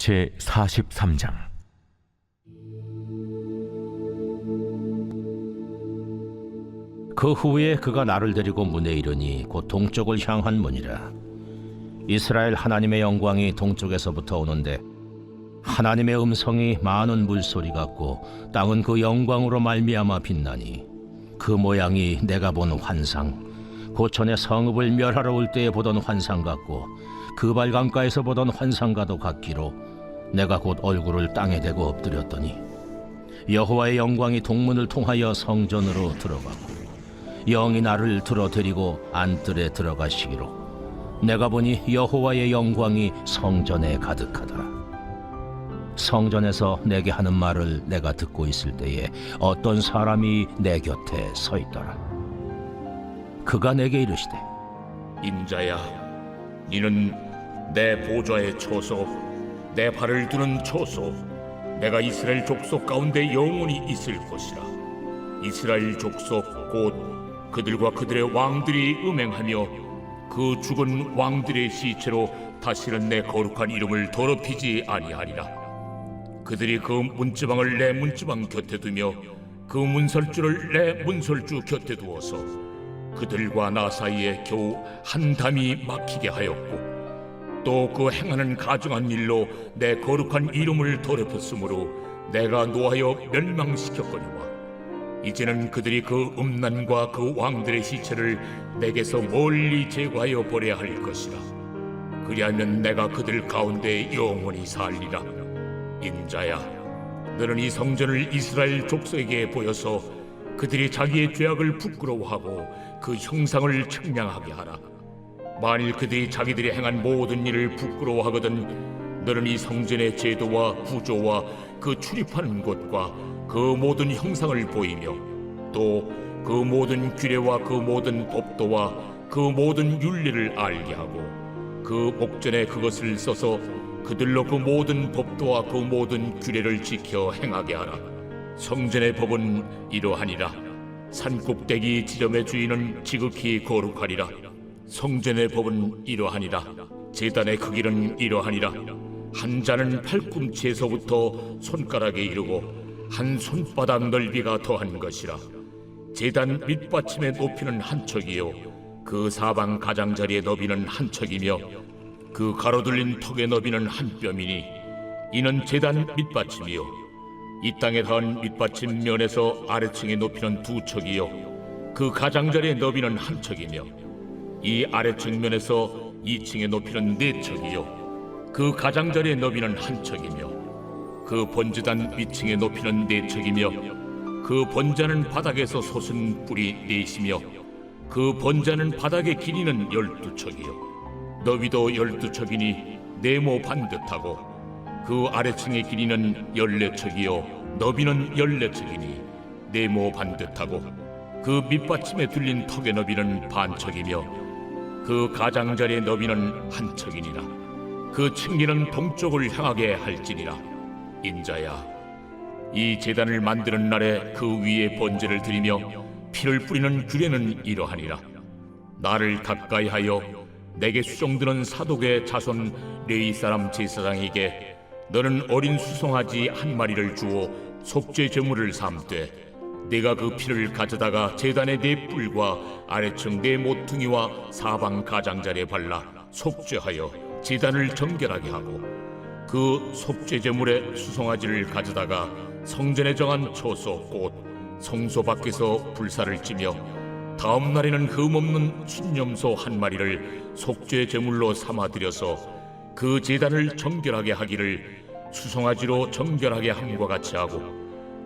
제 43장. 그 후에 그가 나를 데리고 문에 이르니 곧 동쪽을 향한 문이라. 이스라엘 하나님의 영광이 동쪽에서부터 오는데 하나님의 음성이 많은 물소리 같고 땅은 그 영광으로 말미암아 빛나니 그 모양이 내가 본 환상 곧 전에 성읍을 멸하러 올 때에 보던 환상 같고 그 발강가에서 보던 환상과도 같기로 내가 곧 얼굴을 땅에 대고 엎드렸더니 여호와의 영광이 동문을 통하여 성전으로 들어가고 영이 나를 들어 데리고 안뜰에 들어가시기로 내가 보니 여호와의 영광이 성전에 가득하더라. 성전에서 내게 하는 말을 내가 듣고 있을 때에 어떤 사람이 내 곁에 서 있더라. 그가 내게 이르시되 인자야, 너는 내 보좌의 초소, 내 발을 두는 초소, 내가 이스라엘 족속 가운데 영원히 있을 것이라. 이스라엘 족속 곧 그들과 그들의 왕들이 음행하며 그 죽은 왕들의 시체로 다시는 내 거룩한 이름을 더럽히지 아니하리라. 그들이 그 문지방을 내 문지방 곁에 두며 그 문설주를 내 문설주 곁에 두어서 그들과 나 사이에 겨우 한 담이 막히게 하였고 또 그 행하는 가증한 일로 내 거룩한 이름을 더럽혔으므로 내가 노하여 멸망시켰거니와 이제는 그들이 그 음란과 그 왕들의 시체를 내게서 멀리 제거하여 버려야 할 것이라. 그리하면 내가 그들 가운데 영원히 살리라. 인자야, 너는 이 성전을 이스라엘 족속에게 보여서 그들이 자기의 죄악을 부끄러워하고 그 형상을 측량하게 하라. 만일 그들이 자기들이 행한 모든 일을 부끄러워하거든 너는 이 성전의 제도와 구조와 그 출입하는 곳과 그 모든 형상을 보이며 또 그 모든 규례와 그 모든 법도와 그 모든 윤리를 알게 하고 그 목전에 그것을 써서 그들로 그 모든 법도와 그 모든 규례를 지켜 행하게 하라. 성전의 법은 이러하니라. 산꼭대기 지점의 주인은 지극히 거룩하리라. 성전의 법은 이러하니라. 제단의 크기는 이러하니라. 한 자는 팔꿈치에서부터 손가락에 이르고 한 손바닥 넓이가 더한 것이라. 제단 밑받침의 높이는 한 척이요 그 사방 가장자리의 너비는 한 척이며 그 가로둘린 턱의 너비는 한 뼘이니 이는 제단 밑받침이요 이 땅에 닿은 밑받침 면에서 아래층의 높이는 두 척이요 그 가장자리의 너비는 한 척이며 이 아래층 면에서 2층의 높이는 네 척이요 그 가장자리의 너비는 한 척이며 그 번제단 위층의 높이는 네 척이며 그 번제는 바닥에서 솟은 뿔이 넷이며 그 번제는 바닥의 길이는 12척이요 너비도 12척이니 네모 반듯하고 그 아래층의 길이는 14척이요 너비는 14척이니 네모 반듯하고 그 밑받침에 둘린 턱의 너비는 반척이며 그 가장자리의 너비는 한 척이니라. 그 층기는 동쪽을 향하게 할지니라. 인자야, 이 제단을 만드는 날에 그 위에 번제를 드리며 피를 뿌리는 규례는 이러하니라. 나를 가까이 하여 내게 수종드는 사독의 자손 레위 사람 제사장에게 너는 어린 수송아지 한 마리를 주어 속죄 제물을 삼되 네가 그 피를 가져다가 제단의 네 뿔과 아래층 네 모퉁이와 사방 가장자리에 발라 속죄하여 제단을 정결하게 하고 그 속죄 제물의 수송아지를 가져다가 성전에 정한 초소 곧 성소 밖에서 불사를 찌며 다음 날에는 흠없는 순염소 한 마리를 속죄 제물로 삼아 드려서 그 제단을 정결하게 하기를 수송아지로 정결하게 함과 같이 하고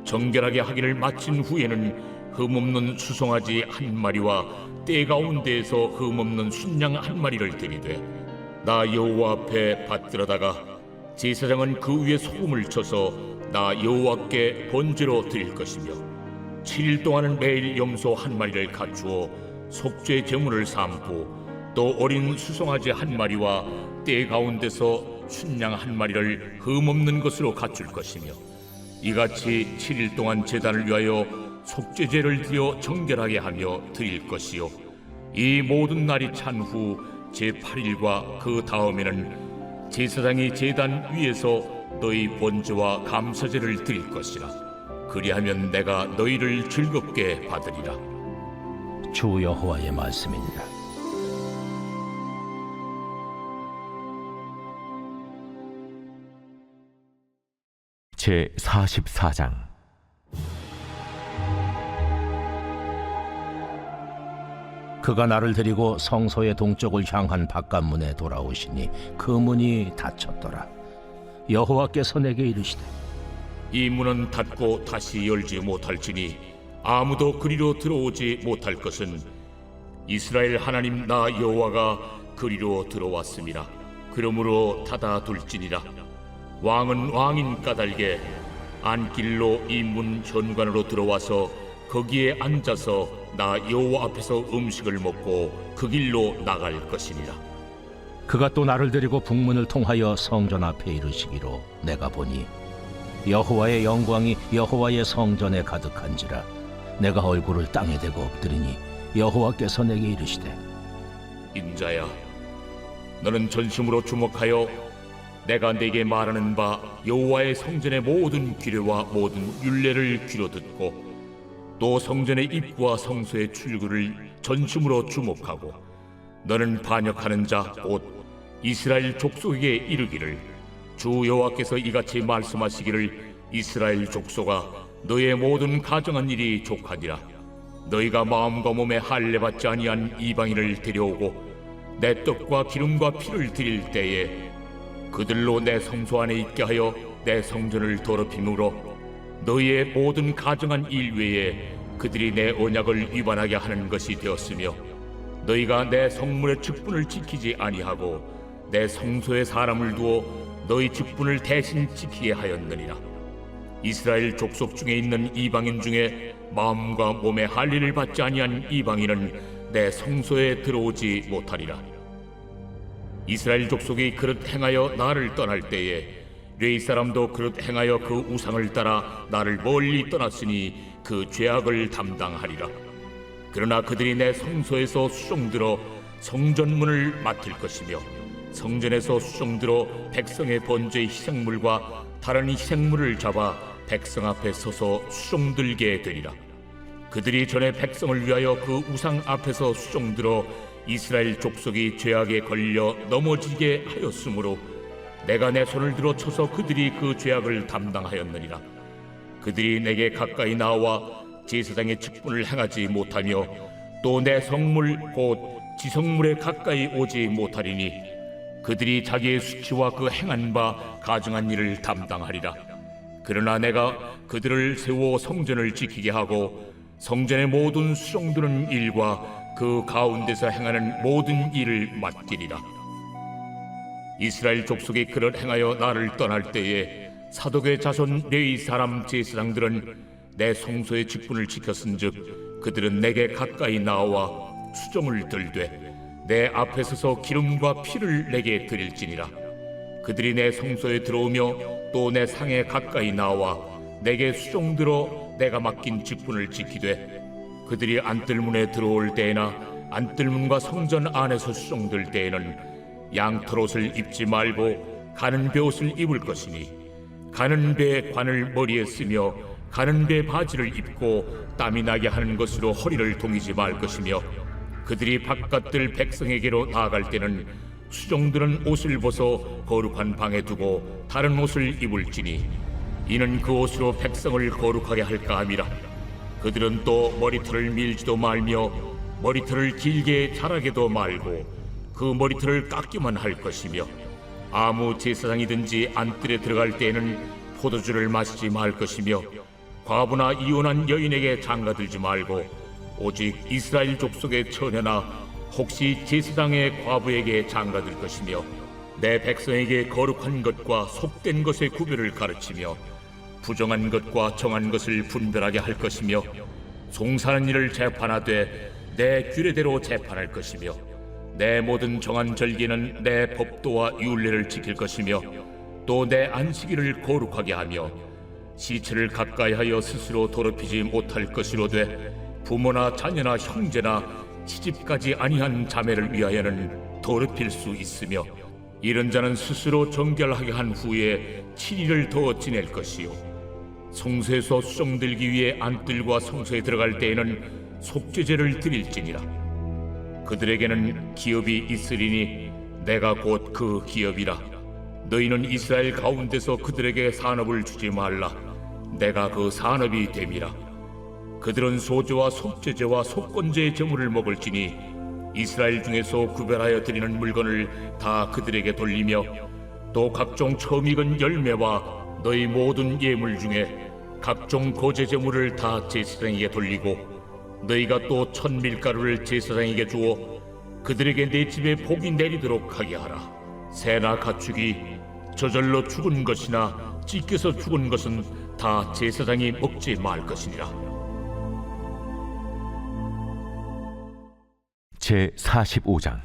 정결하게 하기를 마친 후에는 흠없는 수송아지 한 마리와 때 가운데에서 흠없는 순양 한 마리를 드리되 나 여호와 앞에 받들어다가 제사장은 그 위에 소금을 쳐서 나 여호와께 번제로 드릴 것이며 7일 동안은 매일 염소 한 마리를 갖추어 속죄 제물을 삼고 또 어린 수송아지 한 마리와 때 가운데서 순양 한 마리를 흠없는 것으로 갖출 것이며 이같이 7일 동안 제단을 위하여 속죄제를 드려 정결하게 하며 드릴 것이요 이 모든 날이 찬 후 제8일과 그 다음에는 제사장이 제단 위에서 너희 번제와 감사제를 드릴 것이라. 그리하면 내가 너희를 즐겁게 받으리라. 주 여호와의 말씀이니라. 제 44장. 그가 나를 데리고 성소의 동쪽을 향한 바깥문에 돌아오시니 그 문이 닫혔더라. 여호와께서 내게 이르시되 이 문은 닫고 다시 열지 못할지니 아무도 그리로 들어오지 못할 것은 이스라엘 하나님 나 여호와가 그리로 들어왔음이라. 그러므로 닫아둘지니라. 왕은 왕인 까닭에 안길로 이 문 현관으로 들어와서 거기에 앉아서 나 여호와 앞에서 음식을 먹고 그 길로 나갈 것이니라. 그가 또 나를 데리고 북문을 통하여 성전 앞에 이르시기로 내가 보니 여호와의 영광이 여호와의 성전에 가득한지라. 내가 얼굴을 땅에 대고 엎드리니 여호와께서 내게 이르시되 인자야, 너는 전심으로 주목하여 내가 네게 말하는 바 여호와의 성전의 모든 규례와 모든 율례를 귀로 듣고 또 성전의 입구와 성소의 출구를 전심으로 주목하고 너는 반역하는 자 곧 이스라엘 족속에게 이르기를 주 여호와께서 이같이 말씀하시기를 이스라엘 족속아 너의 모든 가정한 일이 족하니라. 너희가 마음과 몸에 할례받지 아니한 이방인을 데려오고 내 떡과 기름과 피를 드릴 때에 그들로 내 성소 안에 있게 하여 내 성전을 더럽힘으로 너희의 모든 가정한 일 외에 그들이 내 언약을 위반하게 하는 것이 되었으며 너희가 내 성문의 직분을 지키지 아니하고 내 성소에 사람을 두어 너희 직분을 대신 지키게 하였느니라. 이스라엘 족속 중에 있는 이방인 중에 마음과 몸에 할례를 받지 아니한 이방인은 내 성소에 들어오지 못하리라. 이스라엘 족속이 그릇 행하여 나를 떠날 때에 뢰이 사람도 그릇 행하여 그 우상을 따라 나를 멀리 떠났으니 그 죄악을 담당하리라. 그러나 그들이 내 성소에서 수종들어 성전문을 맡을 것이며 성전에서 수종들어 백성의 번제의 희생물과 다른 희생물을 잡아 백성 앞에 서서 수종들게 되리라. 그들이 전에 백성을 위하여 그 우상 앞에서 수종들어 이스라엘 족속이 죄악에 걸려 넘어지게 하였으므로 내가 내 손을 들어 쳐서 그들이 그 죄악을 담당하였느니라. 그들이 내게 가까이 나와 제사장의 직분을 행하지 못하며 또 내 성물 곧 지성물에 가까이 오지 못하리니 그들이 자기의 수치와 그 행한 바 가증한 일을 담당하리라. 그러나 내가 그들을 세워 성전을 지키게 하고 성전의 모든 수종드는 일과 그 가운데서 행하는 모든 일을 맡기리라. 이스라엘 족속이 그를 행하여 나를 떠날 때에 사독의 자손 레위 사람 제사장들은 내 성소의 직분을 지켰은즉 그들은 내게 가까이 나와 수종을 들되 내 앞에 서서 기름과 피를 내게 드릴지니라. 그들이 내 성소에 들어오며 또 내 상에 가까이 나와 내게 수종들어 내가 맡긴 직분을 지키되 그들이 안뜰문에 들어올 때에나 안뜰문과 성전 안에서 수종들 때에는 양털옷을 입지 말고 가는 베옷을 입을 것이니 가는 베 관을 머리에 쓰며 가는 베 바지를 입고 땀이 나게 하는 것으로 허리를 동이지 말 것이며 그들이 바깥들 백성에게로 나아갈 때는 수종들은 옷을 벗어 거룩한 방에 두고 다른 옷을 입을지니 이는 그 옷으로 백성을 거룩하게 할까 함이라. 그들은 또 머리털을 밀지도 말며 머리털을 길게 자라게도 말고 그 머리털을 깎기만 할 것이며 아무 제사장이든지 안뜰에 들어갈 때에는 포도주를 마시지 말 것이며 과부나 이혼한 여인에게 장가들지 말고 오직 이스라엘 족속의 처녀나 혹시 제사장의 과부에게 장가들 것이며 내 백성에게 거룩한 것과 속된 것의 구별을 가르치며 부정한 것과 정한 것을 분별하게 할 것이며 송사하는 일을 재판하되 내 규례대로 재판할 것이며 내 모든 정한 절기는 내 법도와 율례를 지킬 것이며 또 내 안식일을 거룩하게 하며 시체를 가까이 하여 스스로 더럽히지 못할 것이로되 부모나 자녀나 형제나 시집까지 아니한 자매를 위하여는 더럽힐 수 있으며 이런 자는 스스로 정결하게 한 후에 7일을 더 지낼 것이요 성소에서 수종 들기 위해 안뜰과 성소에 들어갈 때에는 속죄제를 드릴지니라. 그들에게는 기업이 있으리니 내가 곧 그 기업이라. 너희는 이스라엘 가운데서 그들에게 산업을 주지 말라. 내가 그 산업이 됨이라. 그들은 소제와 속죄제와 속건제의 제물을 먹을지니 이스라엘 중에서 구별하여 드리는 물건을 다 그들에게 돌리며 또 각종 처음 익은 열매와 너희 모든 예물 중에 각종 거제 제물을 다 제사장에게 돌리고 너희가 또 천밀가루를 제사장에게 주어 그들에게 내 집에 복이 내리도록 하게 하라. 새나 가축이 저절로 죽은 것이나 찢겨서 죽은 것은 다 제사장이 먹지 말 것이니라. 제 45장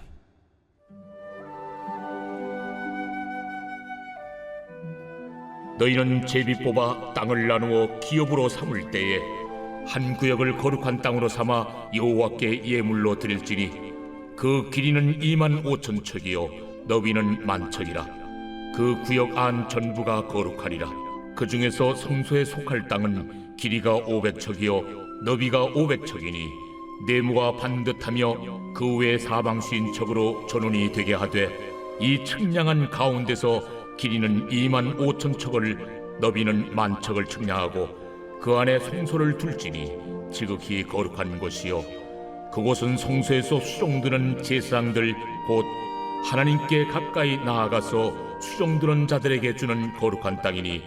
너희는 제비 뽑아 땅을 나누어 기업으로 삼을 때에 한 구역을 거룩한 땅으로 삼아 여호와께 예물로 드릴지니 그 길이는 25,000척이요 너비는 10,000척이라. 그 구역 안 전부가 거룩하리라. 그 중에서 성소에 속할 땅은 길이가 500척이요 너비가 500척이니 네모가 반듯하며 그 외 사방수인척으로 전원이 되게 하되 이 측량한 가운데서 길이는 25,000척을 너비는 10,000척을 측량하고 그 안에 성소를 둘지니 지극히 거룩한 곳이요 그곳은 성소에서 수종드는 제사장들 곧 하나님께 가까이 나아가서 수종드는 자들에게 주는 거룩한 땅이니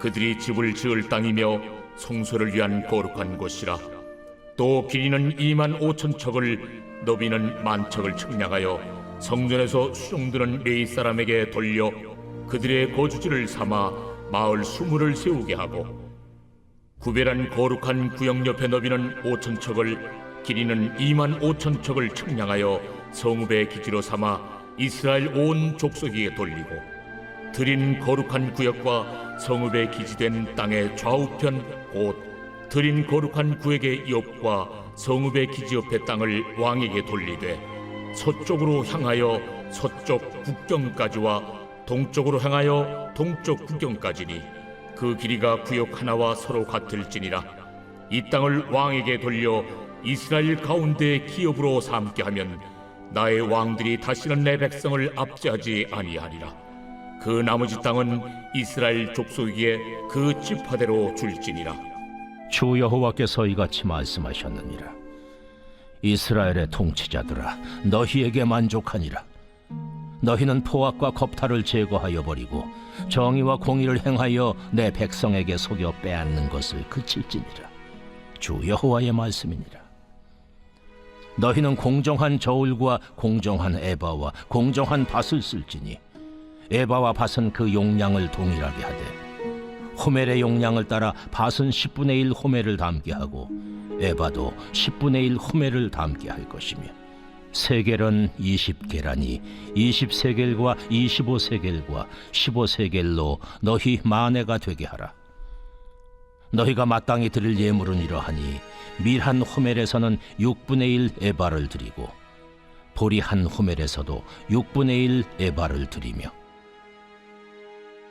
그들이 집을 지을 땅이며 성소를 위한 거룩한 곳이라. 또 길이는 25,000척을 너비는 10,000척을 측량하여 성전에서 수종드는 레위 사람에게 돌려 그들의 거주지를 삼아 마을 수물을 세우게 하고 구별한 거룩한 구역 옆에 너비는 5,000척을 길이는 25,000척을 측량하여 성읍의 기지로 삼아 이스라엘 온 족속에게 돌리고 드린 거룩한 구역과 성읍의 기지된 땅의 좌우편 곧 드린 거룩한 구역의 옆과 성읍의 기지 옆의 땅을 왕에게 돌리되 서쪽으로 향하여 서쪽 국경까지와 동쪽으로 향하여 동쪽 국경까지니 그 길이가 구역 하나와 서로 같을지니라. 이 땅을 왕에게 돌려 이스라엘 가운데 기업으로 삼게 하면 나의 왕들이 다시는 내 백성을 압제하지 아니하리라. 그 나머지 땅은 이스라엘 족속에게 그 지파대로 줄지니라. 주 여호와께서 이같이 말씀하셨느니라. 이스라엘의 통치자들아, 너희에게 만족하니라. 너희는 포악과 겁탈을 제거하여 버리고 정의와 공의를 행하여 내 백성에게 속여 빼앗는 것을 그칠지니라. 주 여호와의 말씀이니라. 너희는 공정한 저울과 공정한 에바와 공정한 밭을 쓸지니 에바와 밭은 그 용량을 동일하게 하되 호멜의 용량을 따라 밭은 10분의 1 호멜을 담게 하고 에바도 10분의 1 호멜을 담게 할 것이며 세겔은 20계라니 20세겔과 25세겔과 15세겔로 너희 만회가 되게 하라. 너희가 마땅히 드릴 예물은 이러하니 밀 한 호멜에서는 6분의 1 에바를 드리고 보리 한 호멜에서도 6분의 1 에바를 드리며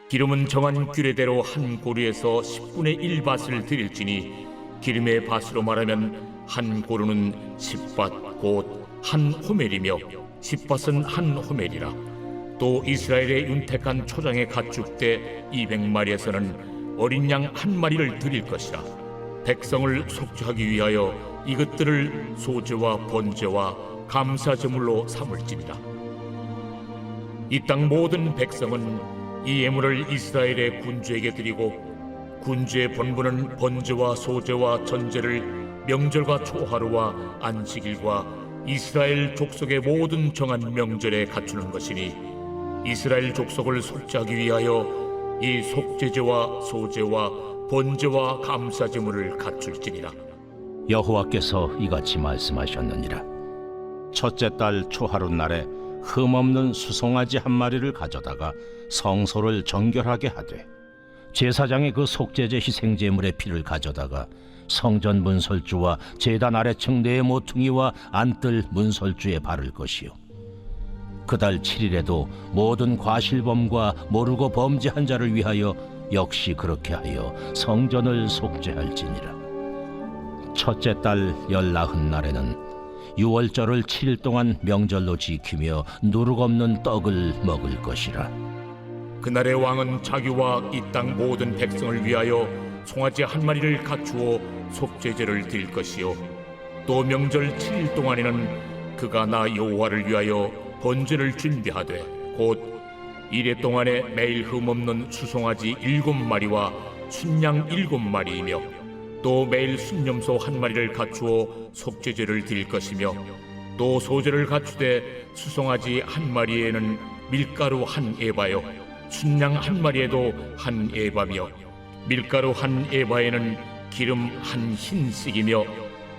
기름은 정한 규례대로 한 고루에서 10분의 1밭을 드릴지니 기름의 밭으로 말하면 한 고루는 10밭 곧 한 호멜이며 10밭은 한 호멜이라. 또 이스라엘의 윤택한 초장의 가축대 200마리에서는 어린 양 한 마리를 드릴 것이라. 백성을 속죄하기 위하여 이것들을 소제와 번제와 감사제물로 삼을지니라. 이 땅 모든 백성은 이 예물을 이스라엘의 군주에게 드리고 군주의 본분은 번제와 소제와 전제를 명절과 초하루와 안식일과 이스라엘 족속의 모든 정한 명절에 갖추는 것이니 이스라엘 족속을 속죄하기 위하여 이 속죄제와 소제와 번제와 감사제물을 갖출지니라. 여호와께서 이같이 말씀하셨느니라. 첫째 달 초하루 날에 흠없는 수송아지 한 마리를 가져다가 성소를 정결하게 하되 제사장이 그 속죄제 희생제물의 피를 가져다가 성전 문설주와 제단 아래층 네 모퉁이와 안뜰 문설주에 바를 것이요 그달 7일에도 모든 과실범과 모르고 범죄한 자를 위하여 역시 그렇게 하여 성전을 속죄할지니라. 첫째 달 19날에는 유월절을 7일 동안 명절로 지키며 누룩 없는 떡을 먹을 것이라. 그날의 왕은 자기와 이 땅 모든 백성을 위하여 송아지 한 마리를 갖추어 속죄제를 드릴 것이요 또 명절 7일 동안에는 그가 나 여호와를 위하여 번제를 준비하되 곧 이래 동안에 매일 흠없는 수송아지 7마리와 순양 7마리이며 또 매일 순염소 한 마리를 갖추어 속죄제를 드릴 것이며 또 소제를 갖추되 수송아지 한 마리에는 밀가루 한 에바요 순양 한 마리에도 한 에바며 밀가루 한 에바에는 기름 한 흰씩이며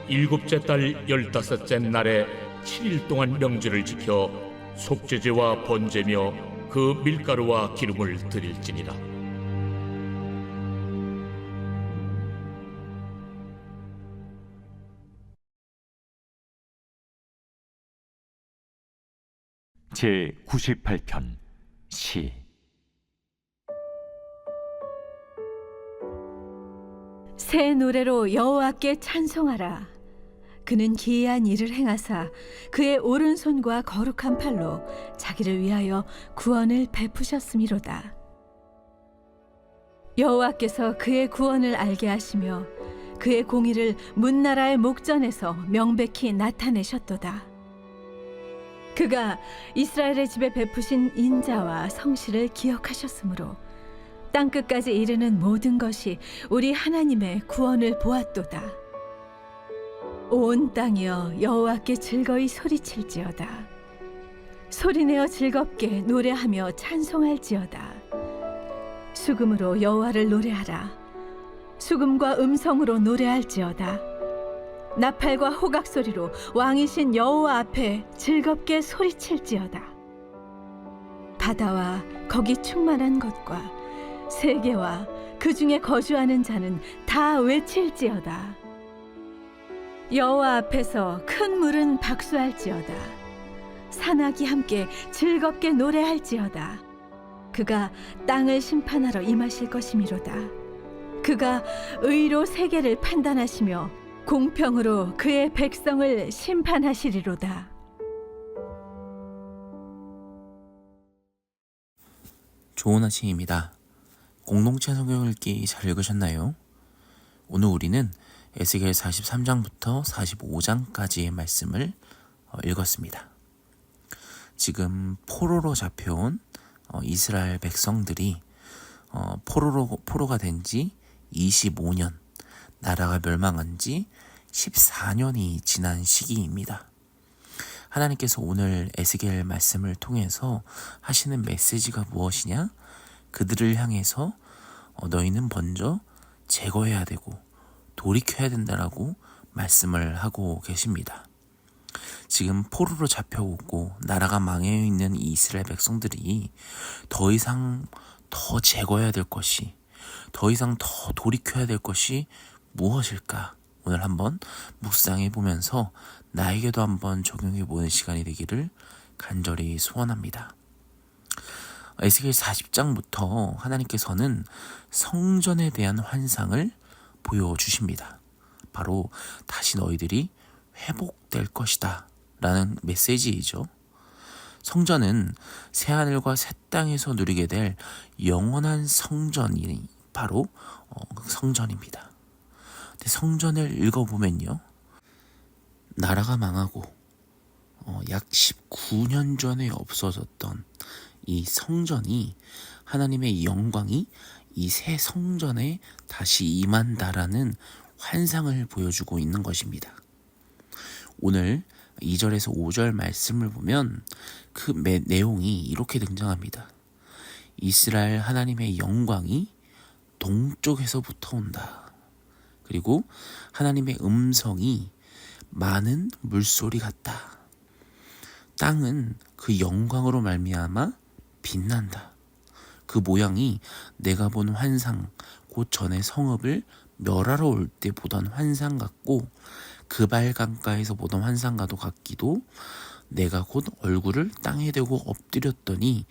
일곱째 달 15째 날에 7일 동안 명절을 지켜 속죄제와 번제며 그 밀가루와 기름을 드릴지니라. 제 98편 시. 새 노래로 여호와께 찬송하라. 그는 기이한 일을 행하사 그의 오른손과 거룩한 팔로 자기를 위하여 구원을 베푸셨음이로다. 여호와께서 그의 구원을 알게 하시며 그의 공의를 문나라의 목전에서 명백히 나타내셨도다. 그가 이스라엘의 집에 베푸신 인자와 성실을 기억하셨으므로 땅끝까지 이르는 모든 것이 우리 하나님의 구원을 보았도다. 온 땅이여 여호와께 즐거이 소리칠지어다. 소리내어 즐겁게 노래하며 찬송할지어다. 수금으로 여호와를 노래하라. 수금과 음성으로 노래할지어다. 나팔과 호각 소리로 왕이신 여호와 앞에 즐겁게 소리칠지어다. 바다와 거기 충만한 것과 세계와 그 중에 거주하는 자는 다 외칠지어다. 여호와 앞에서 큰 물은 박수할지어다. 산악이 함께 즐겁게 노래할지어다. 그가 땅을 심판하러 임하실 것이미로다. 그가 의로 세계를 판단하시며 공평으로 그의 백성을 심판하시리로다. 좋은 아침입니다. 공동체 성경 읽기 잘 읽으셨나요? 오늘 우리는 에스겔 43장부터 45장까지의 말씀을 읽었습니다. 지금 포로로 잡혀온 이스라엘 백성들이 포로가 된 지 25년, 나라가 멸망한 지 14년이 지난 시기입니다. 하나님께서 오늘 에스겔 말씀을 통해서 하시는 메시지가 무엇이냐? 그들을 향해서 너희는 먼저 제거해야 되고 돌이켜야 된다라고 말씀을 하고 계십니다. 지금 포로로 잡혀오고 나라가 망해 있는 이 이스라엘 백성들이 더 이상 더 제거해야 될 것이, 더 이상 더 돌이켜야 될 것이 무엇일까? 오늘 한번 묵상해 보면서 나에게도 한번 적용해 보는 시간이 되기를 간절히 소원합니다. 에스겔 40장부터 하나님께서는 성전에 대한 환상을 보여주십니다. 바로 다시 너희들이 회복될 것이다 라는 메시지이죠. 성전은 새하늘과 새 땅에서 누리게 될 영원한 성전이 바로 성전입니다. 근데 성전을 읽어보면요, 나라가 망하고 약 19년 전에 없어졌던 이 성전이, 하나님의 영광이 이 새 성전에 다시 임한다라는 환상을 보여주고 있는 것입니다. 오늘 2절에서 5절 말씀을 보면 그 내용이 이렇게 등장합니다. 이스라엘 하나님의 영광이 동쪽에서부터 온다. 그리고 하나님의 음성이 많은 물소리 같다. 땅은 그 영광으로 말미암아 빛난다. 그 모양이 내가 본 환상, 곧 전에 성읍을 멸하러 올 때 보던 환상 같고, 그발 강가에서 보던 환상과도 같기도, 내가 곧 얼굴을 땅에 대고 엎드렸더니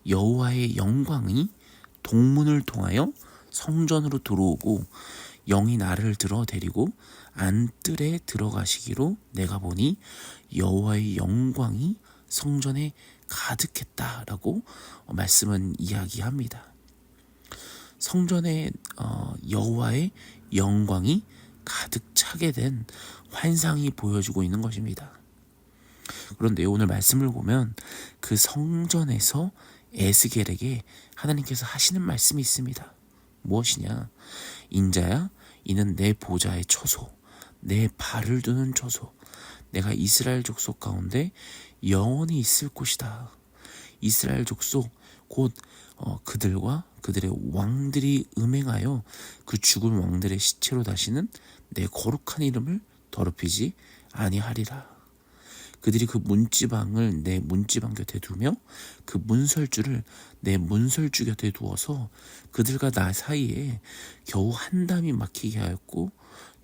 여호와의 영광이 동문을 통하여 성전으로 들어오고 영이 나를 들어 데리고 안뜰에 들어가시기로 내가 보니 여호와의 영광이 성전에 가득했다라고 말씀은 이야기합니다. 성전에 여호와의 영광이 가득 차게 된 환상이 보여주고 있는 것입니다. 그런데 오늘 말씀을 보면 그 성전에서 에스겔에게 하나님께서 하시는 말씀이 있습니다. 무엇이냐? 인자야, 이는 내 보좌의 초소, 내 발을 두는 초소, 내가 이스라엘 족속 가운데 영원히 있을 곳이다. 이스라엘 족속 곧 그들과 그들의 왕들이 음행하여 그 죽은 왕들의 시체로 다시는 내 거룩한 이름을 더럽히지 아니하리라. 그들이 그 문지방을 내 문지방 곁에 두며 그 문설주를 내 문설주 곁에 두어서 그들과 나 사이에 겨우 한 담이 막히게 하였고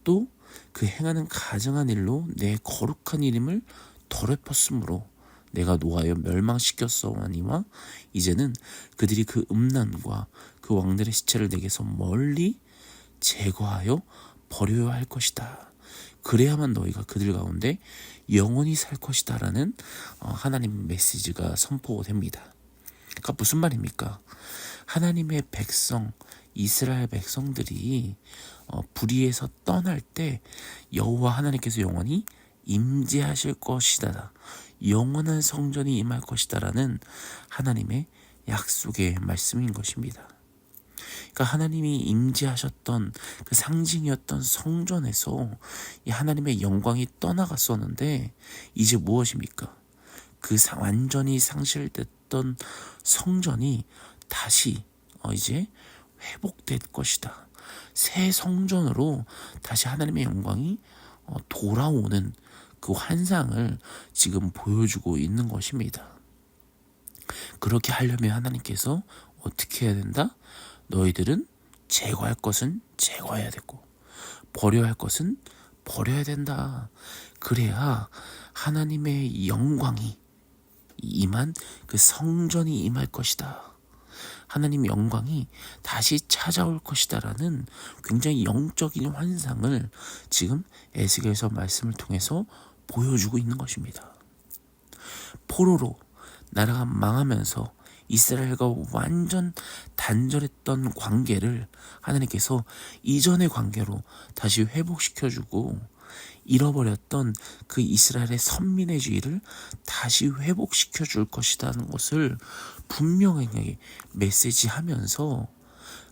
또 그 행하는 가증한 일로 내 거룩한 이름을 더럽혔으므로 내가 노하여 멸망시켰사오니와 이제는 그들이 그 음란과 그 왕들의 시체를 내게서 멀리 제거하여 버려야 할 것이다. 그래야만 너희가 그들 가운데 영원히 살 것이다 라는 하나님 메시지가 선포됩니다. 그러니까 무슨 말입니까? 하나님의 백성, 이스라엘 백성들이 불의에서 떠날 때 여호와 하나님께서 영원히 임재하실 것이다. 영원한 성전이 임할 것이다 라는 하나님의 약속의 말씀인 것입니다. 그러니까 하나님이 임재하셨던 그 상징이었던 성전에서 이 하나님의 영광이 떠나갔었는데 이제 무엇입니까? 그 완전히 상실됐던 성전이 다시 이제 회복될 것이다. 새 성전으로 다시 하나님의 영광이 돌아오는 그 환상을 지금 보여주고 있는 것입니다. 그렇게 하려면 하나님께서 어떻게 해야 된다? 너희들은 제거할 것은 제거해야 되고 버려야 할 것은 버려야 된다. 그래야 하나님의 영광이 임한 그 성전이 임할 것이다. 하나님의 영광이 다시 찾아올 것이다 라는 굉장히 영적인 환상을 지금 에스겔서 말씀을 통해서 보여주고 있는 것입니다. 포로로 나라가 망하면서 이스라엘과 완전 단절했던 관계를 하나님께서 이전의 관계로 다시 회복시켜주고 잃어버렸던 그 이스라엘의 선민의 주의를 다시 회복시켜 줄 것이라는 것을 분명하게 메시지하면서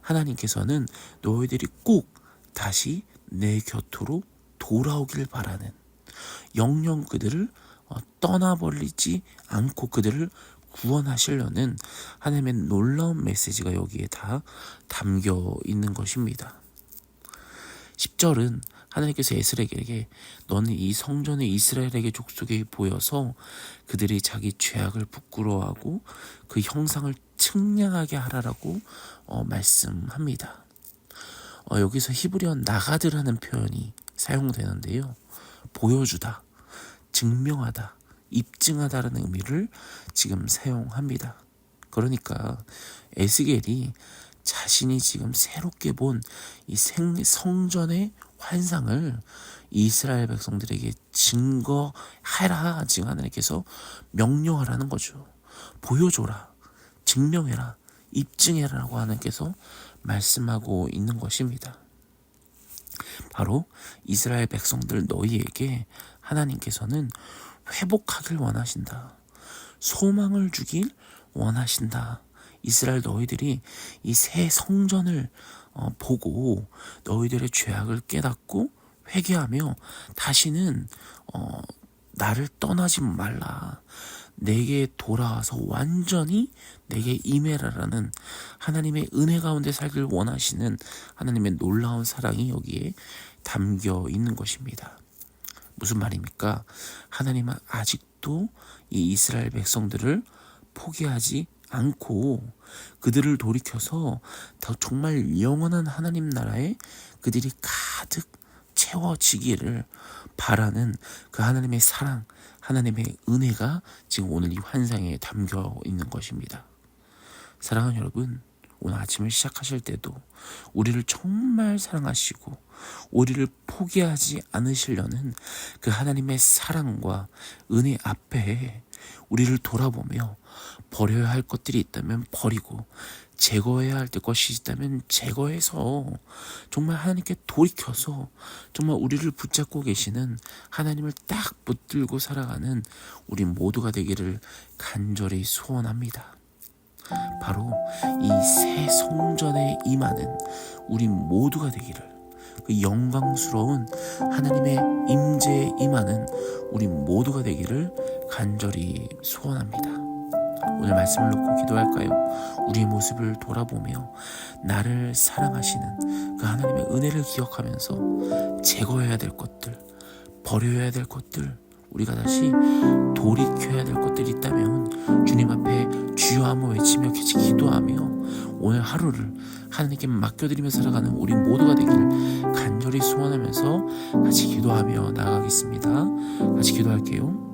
하나님께서는 너희들이 꼭 다시 내 곁으로 돌아오길 바라는 영영 그들을 떠나버리지 않고 그들을 구원하시려는 하나님의 놀라운 메시지가 여기에 다 담겨 있는 것입니다. 10절은 하나님께서 에스겔에게 너는 이 성전의 이스라엘에게 족속에 보여서 그들이 자기 죄악을 부끄러워하고 그 형상을 측량하게 하라라고 말씀합니다. 여기서 히브리어 나가드라는 표현이 사용되는데요. 보여주다, 증명하다, 입증하다라는 의미를 지금 사용합니다. 그러니까 에스겔이 자신이 지금 새롭게 본 이 성전의 환상을 이스라엘 백성들에게 증거하라. 지금 하나님께서 명령하라는 거죠. 보여줘라, 증명해라, 입증해라라고 하나님께서 말씀하고 있는 것입니다. 바로 이스라엘 백성들 너희에게 하나님께서는 회복하길 원하신다. 소망을 주길 원하신다. 이스라엘 너희들이 이 새 성전을 보고 너희들의 죄악을 깨닫고 회개하며 다시는 나를 떠나지 말라. 내게 돌아와서 완전히 내게 임해라라는 하나님의 은혜 가운데 살길 원하시는 하나님의 놀라운 사랑이 여기에 담겨 있는 것입니다. 무슨 말입니까? 하나님은 아직도 이 이스라엘 백성들을 포기하지 않고 그들을 돌이켜서 더 정말 영원한 하나님 나라에 그들이 가득 채워지기를 바라는 그 하나님의 사랑, 하나님의 은혜가 지금 오늘 이 환상에 담겨 있는 것입니다. 사랑하는 여러분, 오늘 아침을 시작하실 때도 우리를 정말 사랑하시고 우리를 포기하지 않으시려는 그 하나님의 사랑과 은혜 앞에 우리를 돌아보며 버려야 할 것들이 있다면 버리고 제거해야 할 것이 있다면 제거해서 정말 하나님께 돌이켜서 정말 우리를 붙잡고 계시는 하나님을 딱 붙들고 살아가는 우리 모두가 되기를 간절히 소원합니다. 바로 이 새 성전에 임하는 우리 모두가 되기를, 그 영광스러운 하나님의 임재에 임하는 우리 모두가 되기를 간절히 소원합니다. 오늘 말씀을 놓고 기도할까요? 우리의 모습을 돌아보며 나를 사랑하시는 그 하나님의 은혜를 기억하면서 제거해야 될 것들, 버려야 될 것들, 우리가 다시 돌이켜야 될 것들이 있다면 주님 앞에 주여 한번 외치며 같이 기도하며 오늘 하루를 하나님께 맡겨드리며 살아가는 우리 모두가 되기를 간절히 소원하면서 같이 기도하며 나아가겠습니다. 같이 기도할게요.